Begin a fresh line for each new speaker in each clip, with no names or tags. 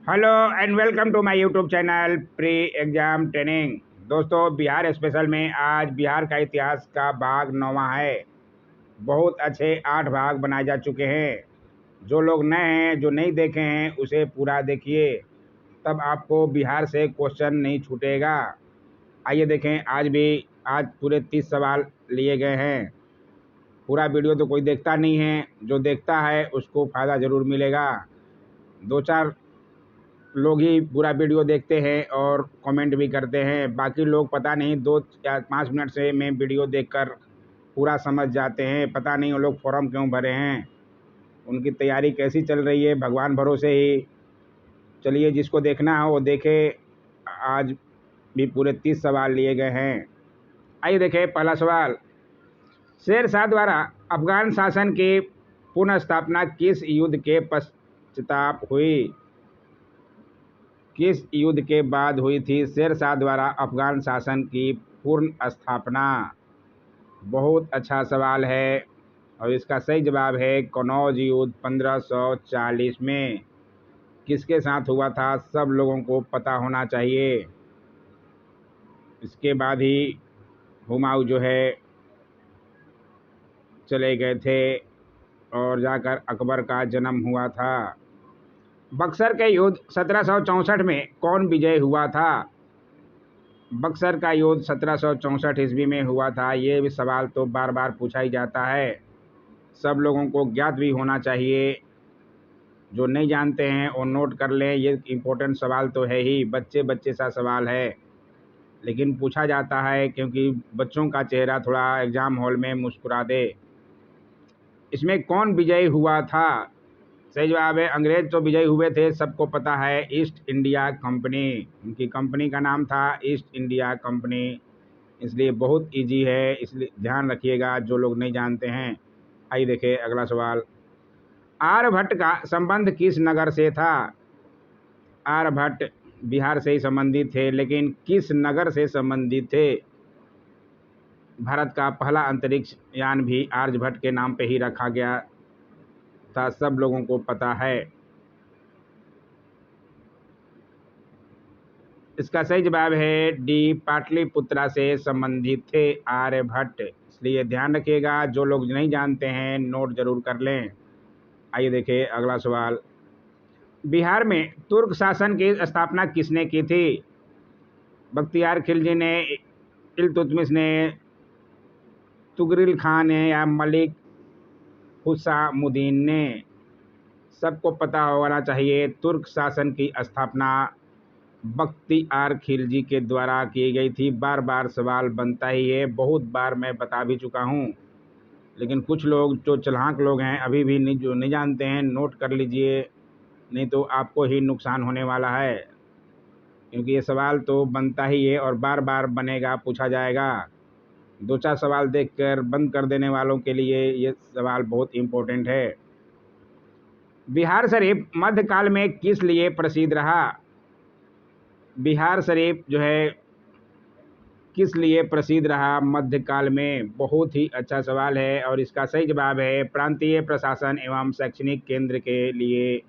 Hello and welcome to my YouTube channel pre exam training. दोस्तों, Bihar special में आज बिहार का इतिहास का भाग 9वां है। बहुत अच्छे 8 भाग बनाए जा चुके हैं। जो लोग नए हैं, जो नहीं देखे हैं, उसे पूरा देखिए, तब आपको बिहार से क्वेश्चन नहीं छूटेगा। आइए देखें, आज पूरे 30 सवाल लिए गए हैं। पूरा वीडियो तो कोई देखता नहीं है, जो देखता है उसको फ़ायदा ज़रूर मिलेगा। 2-4 लोग ही पूरा वीडियो देखते हैं और कमेंट भी करते हैं। बाकी लोग पता नहीं 2 या 5 मिनट से में वीडियो देखकर पूरा समझ जाते हैं। पता नहीं वो लोग फॉर्म क्यों भरे हैं, उनकी तैयारी कैसी चल रही है, भगवान भरोसे ही। चलिए, जिसको देखना हो वो देखे। आज भी पूरे 30 सवाल लिए गए हैं। आइए देखें, पहला सवाल। शेर शाह द्वारा अफगान शासन की पुनः किस युद्ध के पश्चात हुई? किस युद्ध के बाद हुई थी शेर शाह द्वारा अफगान शासन की पूर्ण स्थापना? बहुत अच्छा सवाल है और इसका सही जवाब है कनौज युद्ध 1540 में। किसके साथ हुआ था, सब लोगों को पता होना चाहिए। इसके बाद ही हुमायूं जो है चले गए थे और जाकर अकबर का जन्म हुआ था। बक्सर के युद्ध 1764 में कौन विजय हुआ था? बक्सर का युद्ध 1764 ईस्वी में हुआ था। ये भी सवाल तो बार बार पूछा ही जाता है, सब लोगों को ज्ञात भी होना चाहिए। जो नहीं जानते हैं वो नोट कर लें, ये इम्पोर्टेंट सवाल तो है ही, बच्चे बच्चे सा सवाल है, लेकिन पूछा जाता है क्योंकि बच्चों का चेहरा थोड़ा एग्ज़ाम हॉल में मुस्कुरा दे। इसमें कौन विजयी हुआ था? सही जवाब है, अंग्रेज तो विजयी हुए थे, सबको पता है, ईस्ट इंडिया कंपनी। उनकी कंपनी का नाम था ईस्ट इंडिया कंपनी, इसलिए बहुत इजी है, इसलिए ध्यान रखिएगा जो लोग नहीं जानते हैं। आइए देखें अगला सवाल। आर्यभट्ट का संबंध किस नगर से था? आर्यभट्ट बिहार से ही संबंधित थे, लेकिन किस नगर से संबंधित थे? भारत का पहला अंतरिक्ष यान भी आर्यभट्ट के नाम पे ही रखा गया था, सब लोगों को पता है। इसका सही जवाब है डी, पाटलिपुत्रा से संबंधित थे आर्यभट्ट, इसलिए ध्यान रखिएगा, जो लोग नहीं जानते हैं नोट जरूर कर लें। आइए देखिए अगला सवाल। बिहार में तुर्क शासन की स्थापना किसने की थी? बख्तियार खिलजी ने, इल्तुतमिश ने, तुगरिल खान ने या मलिक हुसामुद्दीन ने? सबको पता होना चाहिए, तुर्क शासन की स्थापना बख्तियार खिलजी के द्वारा की गई थी। बार बार सवाल बनता ही है, बहुत बार मैं बता भी चुका हूँ, लेकिन कुछ लोग जो चालाक लोग हैं अभी भी नहीं, जो नहीं जानते हैं, नोट कर लीजिए, नहीं तो आपको ही नुकसान होने वाला है, क्योंकि ये सवाल तो बनता ही है और बार बार बनेगा, पूछा जाएगा। 2-4 सवाल देखकर बंद कर देने वालों के लिए ये सवाल बहुत इम्पोर्टेंट है। बिहार शरीफ मध्यकाल में किस लिए प्रसिद्ध रहा? बिहार शरीफ जो है किस लिए प्रसिद्ध रहा मध्यकाल में? बहुत ही अच्छा सवाल है और इसका सही जवाब है प्रांतीय प्रशासन एवं शैक्षणिक केंद्र के लिए।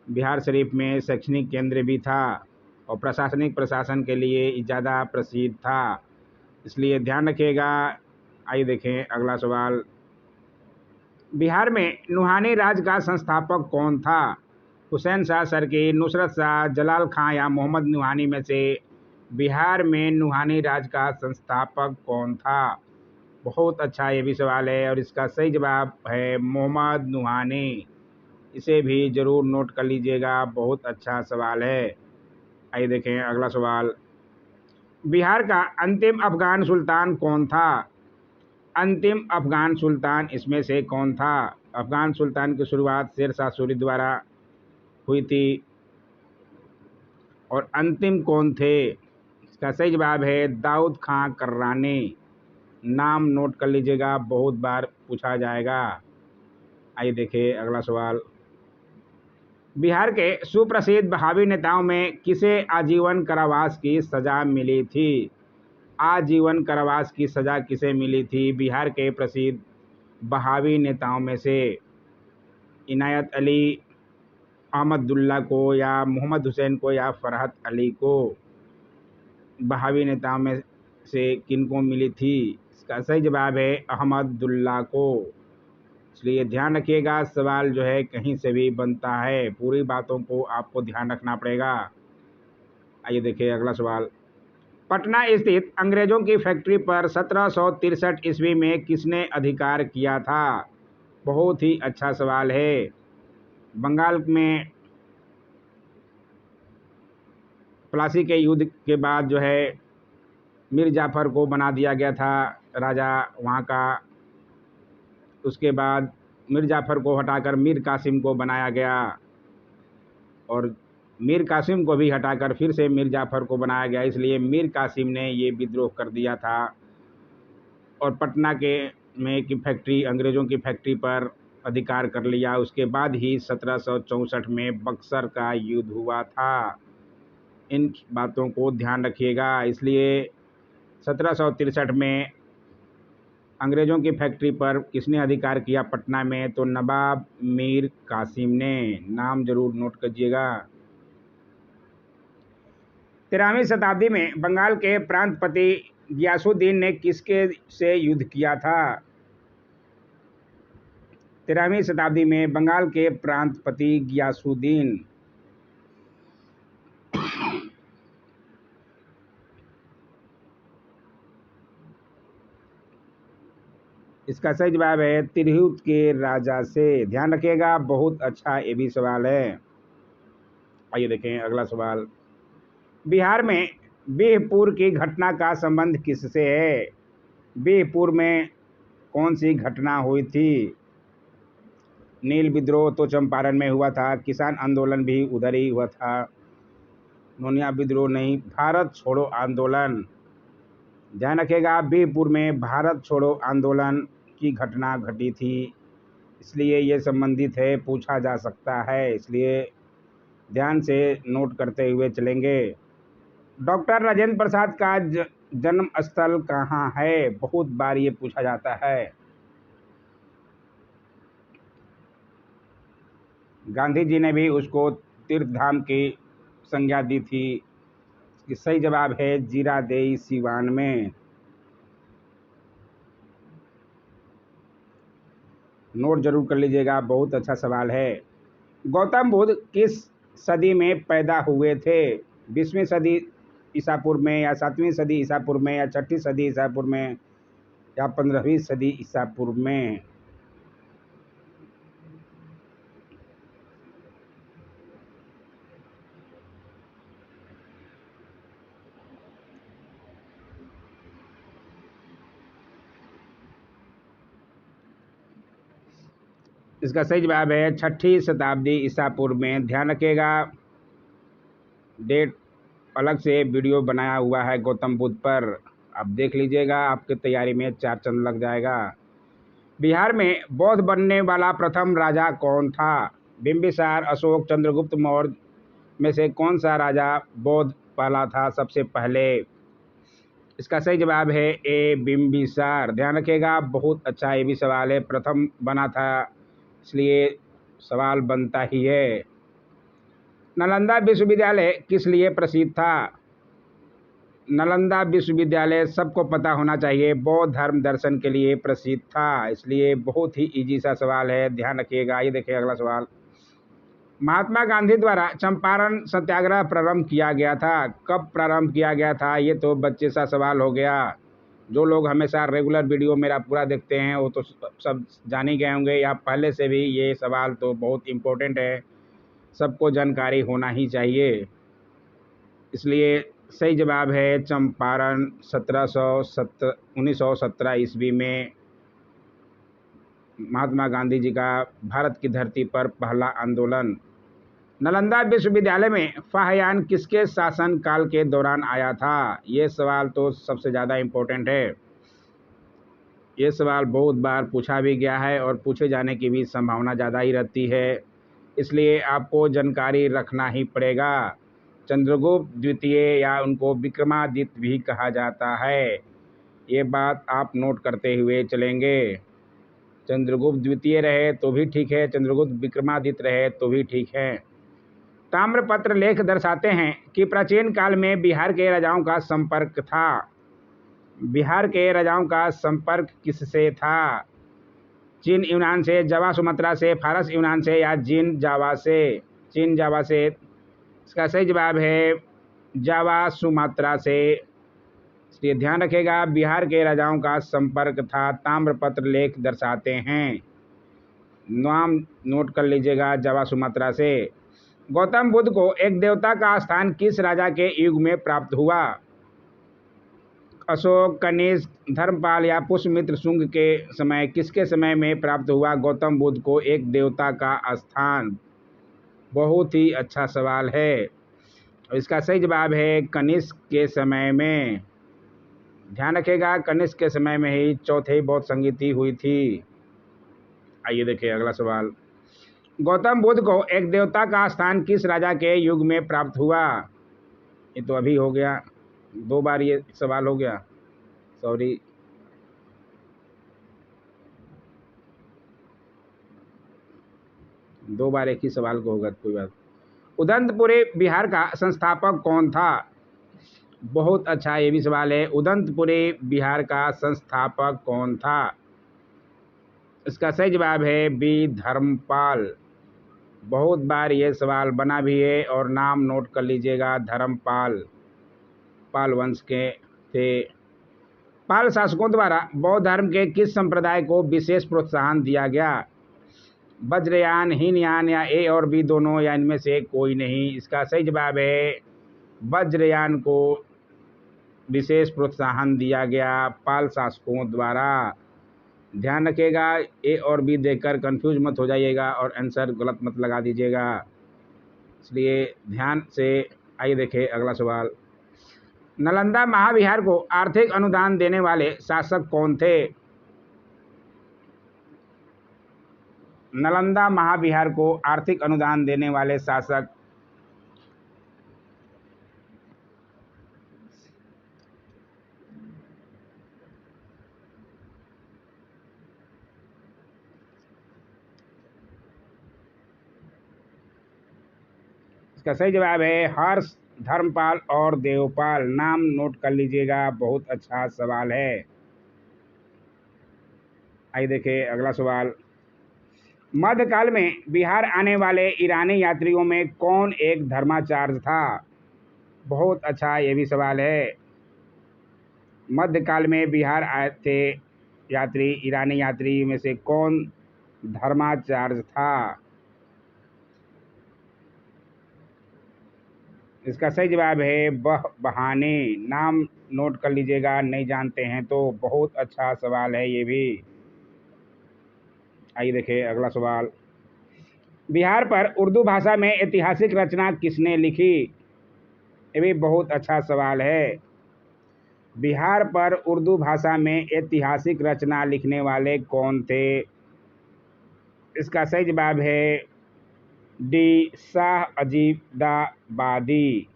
बिहार शरीफ में शैक्षणिक केंद्र भी था और प्रशासनिक प्रशासन के लिए ज़्यादा प्रसिद्ध था, इसलिए ध्यान रखिएगा। आइए देखें अगला सवाल। बिहार में नुहानी राज का संस्थापक कौन था? हुसैन शाह सरकी, नुसरत शाह, जलाल खां या मोहम्मद नुहानी में से बिहार में नुहानी राज का संस्थापक कौन था? बहुत अच्छा ये भी सवाल है और इसका सही जवाब है मोहम्मद नुहानी, इसे भी ज़रूर नोट कर लीजिएगा, बहुत अच्छा सवाल है। आइए देखें अगला सवाल। बिहार का अंतिम अफगान सुल्तान कौन था? अंतिम अफगान सुल्तान इसमें से कौन था? अफगान सुल्तान की शुरुआत शेर शाह सूरी द्वारा हुई थी और अंतिम कौन थे? इसका सही जवाब है दाऊद खां कर्रानी, नाम नोट कर लीजिएगा, बहुत बार पूछा जाएगा। आइए देखिए अगला सवाल। बिहार के सुप्रसिद्ध बहावी नेताओं में किसे आजीवन कारावास की सजा मिली थी? आजीवन कारावास की सजा किसे मिली थी बिहार के प्रसिद्ध बहावी नेताओं में से? इनायत अली, अहमदुल्ला को या मोहम्मद हुसैन को या फरहत अली को बहावी नेताओं में से किनको मिली थी? इसका सही जवाब है अहमदुल्ला को। इसलिए ध्यान रखिएगा, सवाल जो है कहीं से भी बनता है, पूरी बातों को आपको ध्यान रखना पड़ेगा। आइए देखिए अगला सवाल। पटना स्थित अंग्रेजों की फैक्ट्री पर 1763 ईस्वी में किसने अधिकार किया था? बहुत ही अच्छा सवाल है। बंगाल में प्लासी के युद्ध के बाद जो है मीर जाफ़र को बना दिया गया था राजा वहाँ का। उसके बाद मीर जाफ़र को हटाकर मीर कासिम को बनाया गया और मीर कासिम को भी हटाकर फिर से मीर जाफ़र को बनाया गया। इसलिए मीर कासिम ने ये विद्रोह कर दिया था और पटना के में की फैक्ट्री, अंग्रेज़ों की फैक्ट्री पर अधिकार कर लिया। उसके बाद ही 1764 में बक्सर का युद्ध हुआ था। इन बातों को ध्यान रखिएगा। इसलिए 1763 में अंग्रेज़ों की फैक्ट्री पर किसने अधिकार किया पटना में? तो नवाब मीर कासिम ने। नाम जरूर नोट कीजिएगा। 13वीं शताब्दी में बंगाल के प्रांतपति गियासुद्दीन ने किसके से युद्ध किया था? 13वीं शताब्दी में बंगाल के प्रांतपति गियासुद्दीन इसका सही जवाब है तिरहुत के राजा से। ध्यान रखिएगा, बहुत अच्छा ये भी सवाल है। आइए देखें अगला सवाल। बिहार में बिहपुर की घटना का संबंध किससे है? बिहपुर में कौन सी घटना हुई थी? नील विद्रोह तो चंपारण में हुआ था, किसान आंदोलन भी उधर ही हुआ था। नोनिया विद्रोह नहीं, भारत छोड़ो आंदोलन। ध्यान रखिएगा, बिहपुर में भारत छोड़ो आंदोलन की घटना घटी थी, इसलिए ये संबंधित है, पूछा जा सकता है। इसलिए ध्यान से नोट करते हुए चलेंगे। डॉक्टर राजेंद्र प्रसाद का जन्म स्थल कहाँ है? बहुत बार ये पूछा जाता है। गांधी जी ने भी उसको तीर्थ धाम की संज्ञा दी थी। इसकी सही जवाब है जीरादेई सीवान में। नोट जरूर कर लीजिएगा, बहुत अच्छा सवाल है। गौतम बुद्ध किस सदी में पैदा हुए थे? 20वीं सदी ईसा पूर्व में या 7वीं सदी ईसा पूर्व में या 6ठी सदी ईसा पूर्व में या 15वीं सदी ईसा पूर्व में? इसका सही जवाब है 6ठी शताब्दी ईसा पूर्व में। ध्यान रखिएगा, डेट अलग से वीडियो बनाया हुआ है गौतम बुद्ध पर, आप देख लीजिएगा, आपकी तैयारी में 4 चंद लग जाएगा। बिहार में बौद्ध बनने वाला प्रथम राजा कौन था? बिंबिसार, अशोक, चंद्रगुप्त मौर्य में से कौन सा राजा बौद्ध पहला था सबसे पहले? इसका सही जवाब है ए बिंबिसार। ध्यान रखिएगा, बहुत अच्छा ये भी सवाल है, प्रथम बना था, इसलिए सवाल बनता ही है। नालंदा विश्वविद्यालय किस लिए प्रसिद्ध था? नालंदा विश्वविद्यालय सबको पता होना चाहिए, बौद्ध धर्म दर्शन के लिए प्रसिद्ध था, इसलिए बहुत ही इजी सा सवाल है। ध्यान रखिएगा। ये देखिए अगला सवाल। महात्मा गांधी द्वारा चंपारण सत्याग्रह प्रारंभ किया गया था, कब प्रारंभ किया गया था? ये तो बच्चे सा सवाल हो गया। जो लोग हमेशा रेगुलर वीडियो मेरा पूरा देखते हैं वो तो सब जान ही गए होंगे, या पहले से भी ये सवाल तो बहुत इम्पोर्टेंट है, सबको जानकारी होना ही चाहिए। इसलिए सही जवाब है चंपारण 1917 ईस्वी में महात्मा गांधी जी का भारत की धरती पर पहला आंदोलन। नालंदा विश्वविद्यालय में फाहयान किसके शासन काल के दौरान आया था? ये सवाल तो सबसे ज़्यादा इम्पोर्टेंट है, ये सवाल बहुत बार पूछा भी गया है और पूछे जाने की भी संभावना ज़्यादा ही रहती है, इसलिए आपको जानकारी रखना ही पड़ेगा। चंद्रगुप्त द्वितीय या उनको विक्रमादित्य भी कहा जाता है, ये बात आप नोट करते हुए चलेंगे। चंद्रगुप्त द्वितीय रहे तो भी ठीक है, चंद्रगुप्त विक्रमादित्य रहे तो भी ठीक है। ताम्रपत्र लेख दर्शाते हैं कि प्राचीन काल में बिहार के राजाओं का संपर्क था। बिहार के राजाओं का संपर्क किससे था? चीन यूनान से, जावा सुमात्रा से, फारस यूनान से या चीन जावा से? चीन जावा से। इसका सही जवाब है जावा सुमात्रा से। इसलिए ध्यान रखिएगा, बिहार के राजाओं का संपर्क था, ताम्रपत्र लेख दर्शाते हैं। नाम नोट कर लीजिएगा, जावा सुमात्रा से। गौतम बुद्ध को एक देवता का स्थान किस राजा के युग में प्राप्त हुआ? अशोक, कनिष्क, धर्मपाल या पुष्यमित्र शुंग के समय? किसके समय में प्राप्त हुआ गौतम बुद्ध को एक देवता का स्थान? बहुत ही अच्छा सवाल है। इसका सही जवाब है कनिष्क के समय में। ध्यान रखिएगा, कनिष्क के समय में ही चौथी बौद्ध संगीति हुई थी। आइए देखिए अगला सवाल। गौतम बुद्ध को एक देवता का स्थान किस राजा के युग में प्राप्त हुआ? ये तो अभी हो गया, 2 बार ये सवाल हो गया, सॉरी। दो बार एक ही सवाल को होगा, कोई बात। उदंतपुरी बिहार का संस्थापक कौन था? बहुत अच्छा ये भी सवाल है। उदंतपुरी बिहार का संस्थापक कौन था? इसका सही जवाब है बी धर्मपाल। बहुत बार ये सवाल बना भी है और नाम नोट कर लीजिएगा, धर्मपाल। पाल वंश के थे। पाल शासकों द्वारा बौद्ध धर्म के किस संप्रदाय को विशेष प्रोत्साहन दिया गया? वज्रयान, हीनयान या ए और बी दोनों या इनमें से कोई नहीं? इसका सही जवाब है वज्रयान को विशेष प्रोत्साहन दिया गया पाल शासकों द्वारा। ध्यान रखिएगा, ए और बी देखकर कंफ्यूज मत हो जाइएगा और आंसर गलत मत लगा दीजिएगा, इसलिए ध्यान से। आइए देखें अगला सवाल। नालंदा महाविहार को आर्थिक अनुदान देने वाले शासक कौन थे? नालंदा महाविहार को आर्थिक अनुदान देने वाले शासक इसका सही जवाब है हर्ष, धर्मपाल और देवपाल। नाम नोट कर लीजिएगा, बहुत अच्छा सवाल है। आइए देखिए अगला सवाल। मध्यकाल में बिहार आने वाले ईरानी यात्रियों में कौन एक धर्माचार्य था? बहुत अच्छा ये भी सवाल है। मध्यकाल में बिहार आए थे यात्री, ईरानी यात्री में से कौन धर्माचार्य था? इसका सही जवाब है बहाने। नाम नोट कर लीजिएगा, नहीं जानते हैं तो। बहुत अच्छा सवाल है ये भी। आइए देखिए अगला सवाल। बिहार पर उर्दू भाषा में ऐतिहासिक रचना किसने लिखी? ये भी बहुत अच्छा सवाल है। बिहार पर उर्दू भाषा में ऐतिहासिक रचना लिखने वाले कौन थे? इसका सही जवाब है डी शाह अजीदाबादी।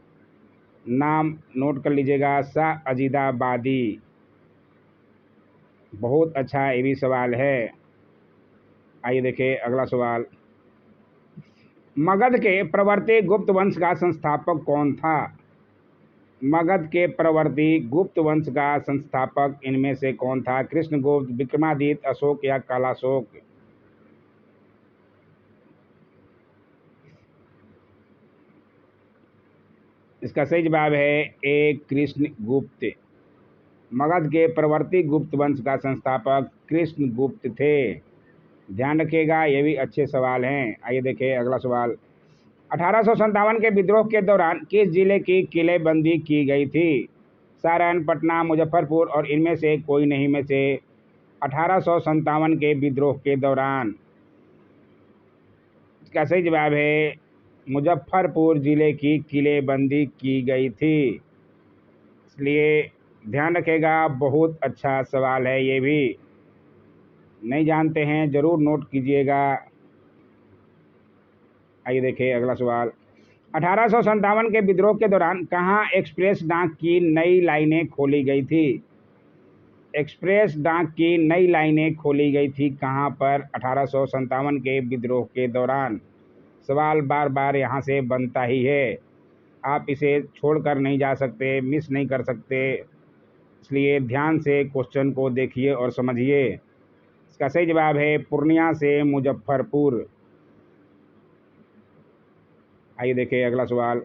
नाम नोट कर लीजिएगा, शाह अजीदाबादी। बहुत अच्छा ये भी सवाल है। आइए देखिए अगला सवाल। मगध के प्रवर्ती गुप्त वंश का संस्थापक कौन था? मगध के प्रवर्ती गुप्त वंश का संस्थापक इनमें से कौन था? कृष्णगुप्त, विक्रमादित्य, अशोक या कालाशोक? इसका सही जवाब है ए कृष्णगुप्त। मगध के प्रवर्ती गुप्त वंश का संस्थापक कृष्णगुप्त थे। ध्यान रखिएगा, ये भी अच्छे सवाल हैं। आइए देखिए अगला सवाल। 1857 के विद्रोह के दौरान किस जिले की किलेबंदी की गई थी? सारण, पटना, मुजफ्फरपुर और इनमें से कोई नहीं में से? 1857 के विद्रोह के दौरान इसका सही जवाब है मुजफ्फरपुर जिले की किलेबंदी की गई थी। इसलिए ध्यान रखिएगा, बहुत अच्छा सवाल है ये भी। नहीं जानते हैं जरूर नोट कीजिएगा। आइए देखिए अगला सवाल। 1857 के विद्रोह के दौरान कहाँ एक्सप्रेस डाक की नई लाइनें खोली गई थी? एक्सप्रेस डाक की नई लाइनें खोली गई थी कहाँ पर 1857 के विद्रोह के दौरान? सवाल बार बार यहाँ से बनता ही है। आप इसे छोड़कर नहीं जा सकते, मिस नहीं कर सकते, इसलिए ध्यान से क्वेश्चन को देखिए और समझिए। इसका सही जवाब है पूर्णिया से मुजफ्फरपुर। आइए देखिए अगला सवाल।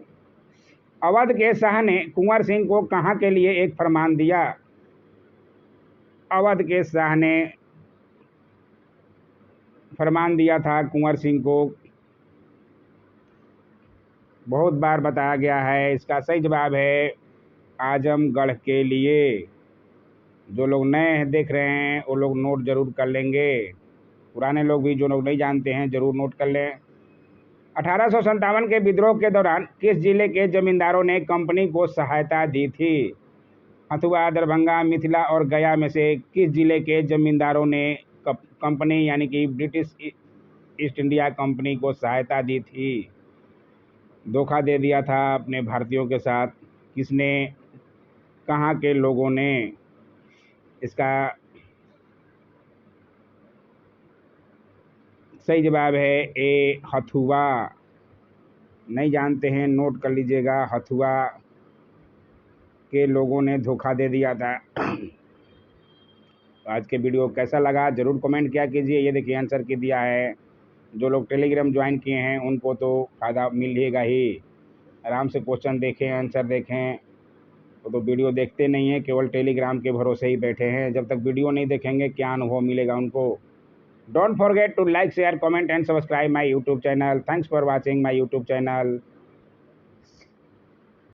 अवध के शाह ने कुंवर सिंह को कहाँ के लिए एक फरमान दिया? अवध के शाह ने फरमान दिया था कुंवर सिंह को, बहुत बार बताया गया है। इसका सही जवाब है आजमगढ़ के लिए। जो लोग नए देख रहे हैं वो लोग नोट जरूर कर लेंगे, पुराने लोग भी जो लोग नहीं जानते हैं जरूर नोट कर लें। 1857 के विद्रोह के दौरान किस जिले के जमींदारों ने कंपनी को सहायता दी थी? हथुआ, दरभंगा, मिथिला और गया में से किस जिले के जमींदारों ने कंपनी यानी कि ब्रिटिश ईस्ट इंडिया कंपनी को सहायता दी थी? धोखा दे दिया था अपने भारतीयों के साथ। किसने? कहाँ के लोगों ने? इसका सही जवाब है ए हथुआ। नहीं जानते हैं नोट कर लीजिएगा, हथुआ के लोगों ने धोखा दे दिया था। आज के वीडियो कैसा लगा जरूर कमेंट किया कीजिए। ये देखिए आंसर की दिया है। जो लोग टेलीग्राम ज्वाइन किए हैं उनको तो फ़ायदा मिलेगा ही। आराम से क्वेश्चन देखें, आंसर देखें। तो वीडियो देखते नहीं हैं, केवल टेलीग्राम के भरोसे ही बैठे हैं। जब तक वीडियो नहीं देखेंगे क्या अनुभव मिलेगा उनको? Don't forget to like, share, comment and subscribe my YouTube channel. Thanks for watching my YouTube channel.